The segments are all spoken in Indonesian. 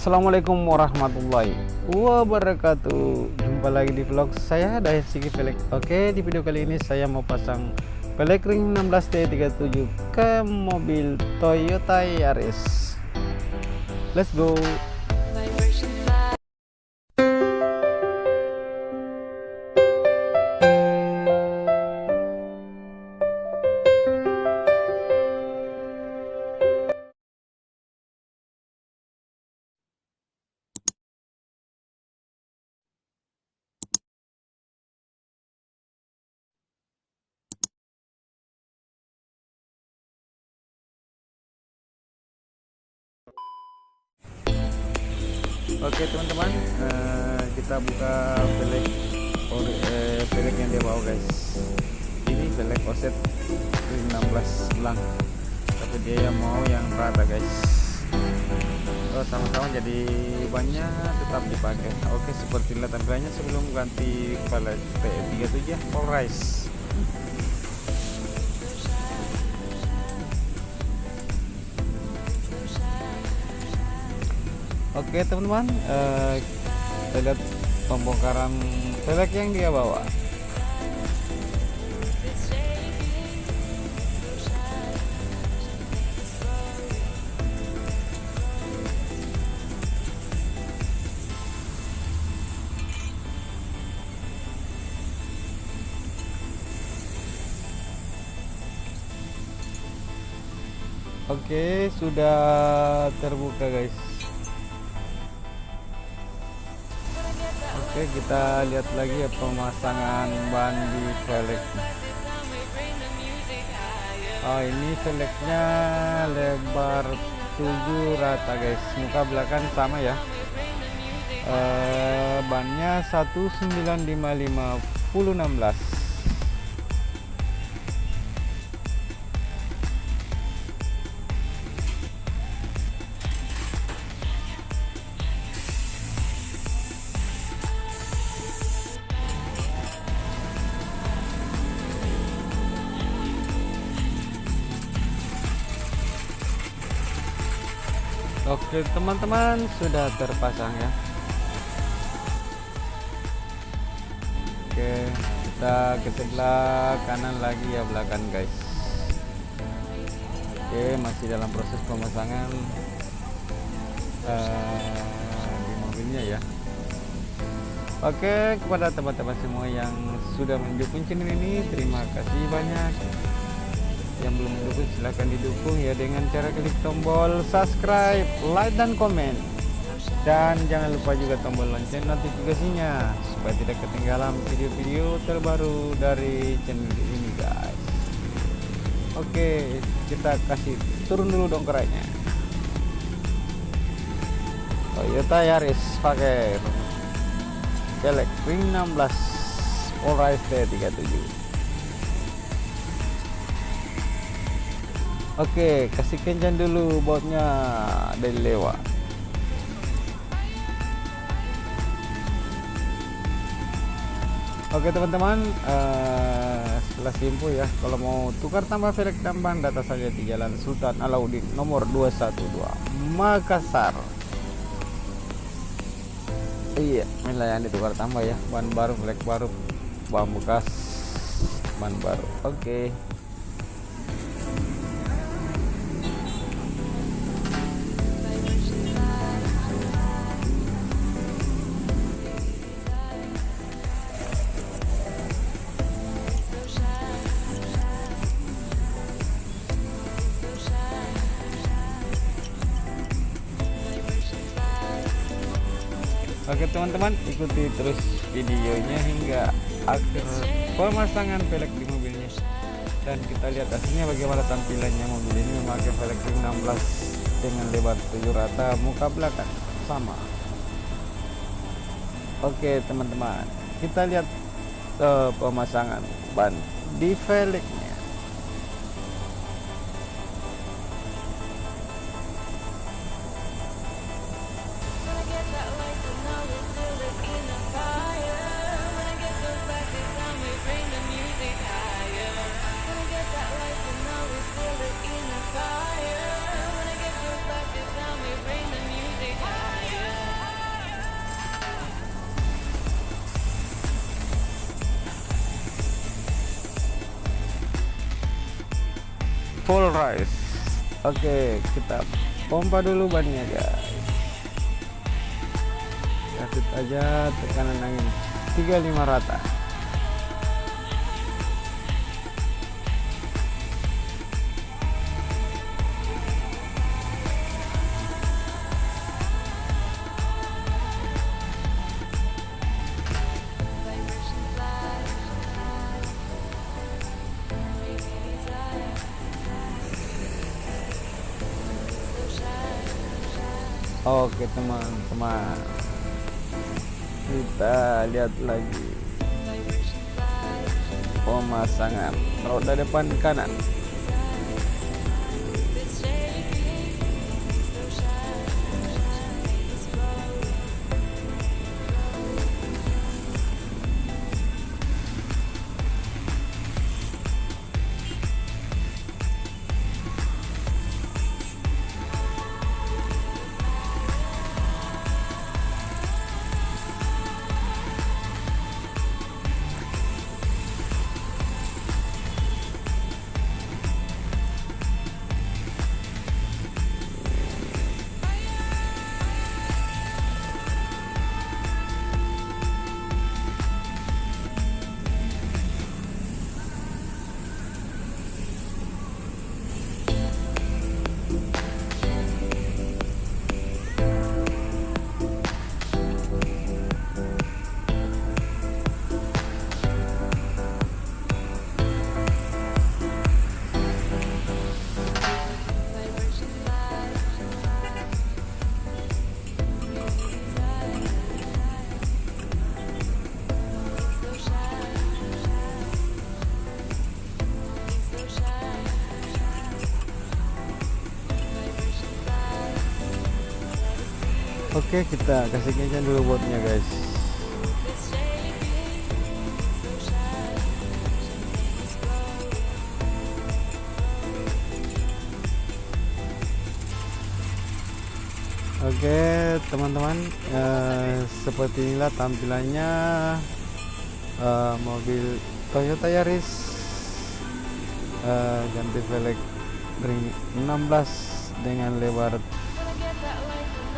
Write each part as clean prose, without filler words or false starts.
Assalamualaikum warahmatullahi wabarakatuh. Jumpa lagi di vlog saya dari Sigi Velg. Oke, di video kali ini saya mau pasang velg ring 16T37 ke mobil Toyota Yaris. Let's go. Oke teman-teman, kita buka velg yang dia bawa guys. Ini velg offset ring 16 blank, tapi dia mau yang rata guys. Sama-sama jadi banyak tetap dipakai. Oke, seperti inilah tampilannya sebelum ganti velg T37 full rise. Oke teman-teman, kita lihat pembongkaran velg yang dia bawa. Oke, sudah terbuka guys. Oke, kita lihat lagi ya pemasangan ban di velg. Oh, ini velgnya lebar 7 rata guys, muka belakang sama ya. Bannya 1955 full 16. Oke teman-teman, sudah terpasang ya. Oke, kita ke sebelah kanan lagi ya, belakang guys. Oke, masih dalam proses pemasangan di mobilnya ya. Oke, kepada teman-teman semua yang sudah mendukung channel ini, terima kasih banyak. Yang belum mendukung silahkan didukung ya dengan cara klik tombol subscribe, like dan komen, dan jangan lupa juga tombol lonceng notifikasinya supaya tidak ketinggalan video-video terbaru dari channel ini guys. Oke, kita kasih turun dulu dong kerannya. Toyota Yaris pakai velg ring 16 full rise T37. Oke, kasih kencang dulu bautnya dari lewat. Oke teman-teman, setelah simpul ya, kalau mau tukar tambah velg dan ban, data saja di Jalan Sultan Alauddin nomor 212 Makassar. Iya, inilah yang ditukar tambah ya, ban baru, velg baru, ban bekas, ban baru. Oke. Oke teman-teman, ikuti terus videonya hingga akhir pemasangan velg di mobilnya, dan kita lihat hasilnya bagaimana tampilannya. Mobil ini memakai velg ring 16 dengan lebar 7 rata, muka belakang sama. Oke teman-teman, kita lihat pemasangan ban di velgnya. full race. Oke, kita pompa dulu bannya guys. Kasih aja tekanan angin 35 rata. Oke teman-teman, kita lihat lagi pemasangan roda depan kanan. Oke, kita kasih kencang dulu botnya guys. Oke teman-teman, seperti inilah tampilannya mobil Toyota Yaris ganti velg ring 16 dengan lebar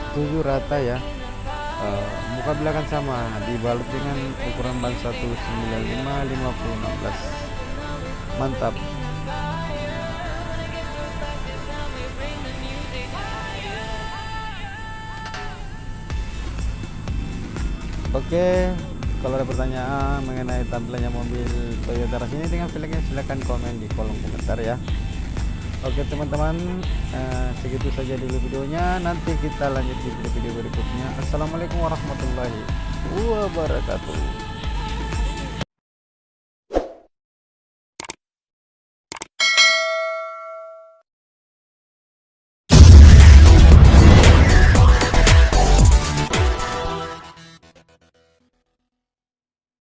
7 rata ya. Muka belakang sama, dibalut dengan ukuran ban 195/50/16. Mantap. Oke, kalau ada pertanyaan mengenai tampilannya mobil Toyota Yaris ini dengan velgnya, silahkan komen di kolom komentar ya. Oke teman-teman, segitu saja dulu videonya. Nanti kita lanjut di video-video berikutnya. Assalamualaikum warahmatullahi wabarakatuh.